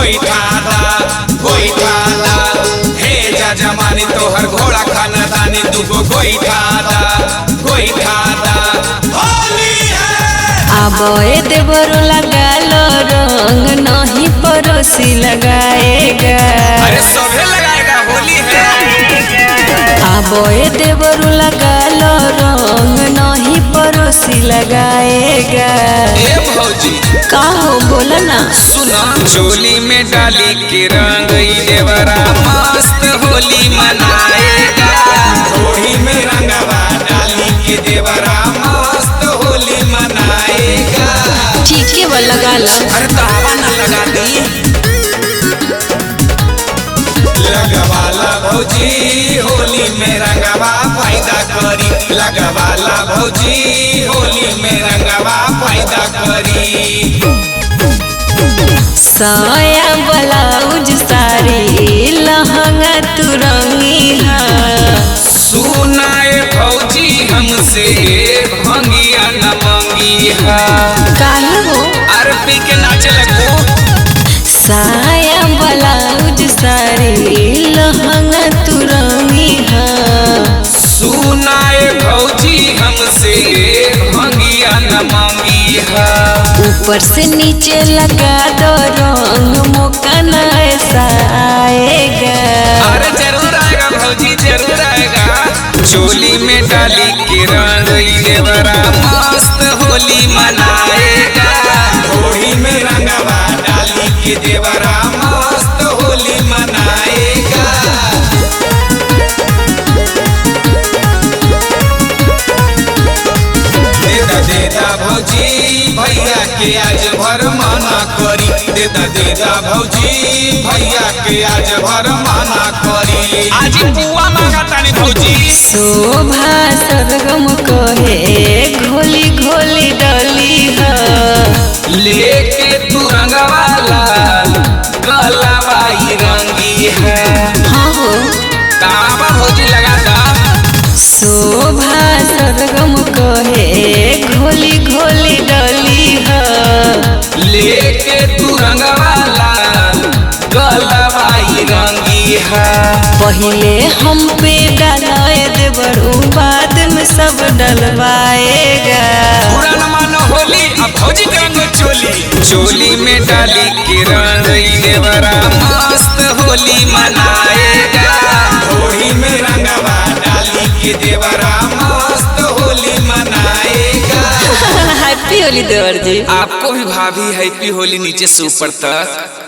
गोईठादा गोईठादा हे जा जमानी तोहर घोड़ा खानदानी दुगो गोईठादा गोईठादा होली है। आबे देवरो लगा लो रंग नहीं पड़ोसी लगाएगा। अरे सभे लगाएगा होली है। आबे देवरो लगा लो रंग नहीं पड़ोसी लगाएगा। ए भौजी का हो बोला ना सुना चोली में डाली के रंग देवरा मस्त होली मनाएगा। होली में रंगवा डाली के देवरा मस्त होली मनाएगा। ठीक है वो लगा ला। अरे तो हवा न लगा दी लगवाला भौजी होली में रंगवा फायदा करी। लगवाला भौजी होली में रंगवा फायदा करी। साया ब्लाउज साड़ी लहंगा तू रंगी सुनाए भौजी हमसे भंगिया न मंगी है। काहे हो अरे पी के नाचे लगो। साया ब्लाउज साड़ी लहंगा तू रंगी सुनाए भौजी हमसे भंगिया न मंगी है। ऊपर से नीचे लगा दो रंग मौका न ऐसा आएगा। अरे जरूर आएगा भौजी जरूर आएगा। चोली में डाली के रंग देवरा मस्त होली मनाएगा। होली में रंगवा डाली के देवरा मस्त होली मनाएगा। देदा भौजी भैया के आज भर माना करी। देदा भौजी भैया के आज भर माना करी। आज बुआ मांगा तानी भौजी। शोभा सरगम कहे घोली घोली डली लेके तू रंगवाला गलवाई रंगी है। हाँ हो तावा भौजी लगा दा। शोभा सरगम कहे घोली घोली डली लेके तू रंगवाला गलवाई रंगी है। पहले हम पे डालाए देवरू बाद में सब डलवाएगा। पुराना मानो होली अब भौजी के रंग चोली। चोली में डाली के रंग देवरा मस्त होली मनाएगा। होली में रंगवा डाली के देवरा मस्त होली मनाएगा। हैप्पी होली देवर जी। आपको भी भाभी हैप्पी होली नीचे से ऊपर तक।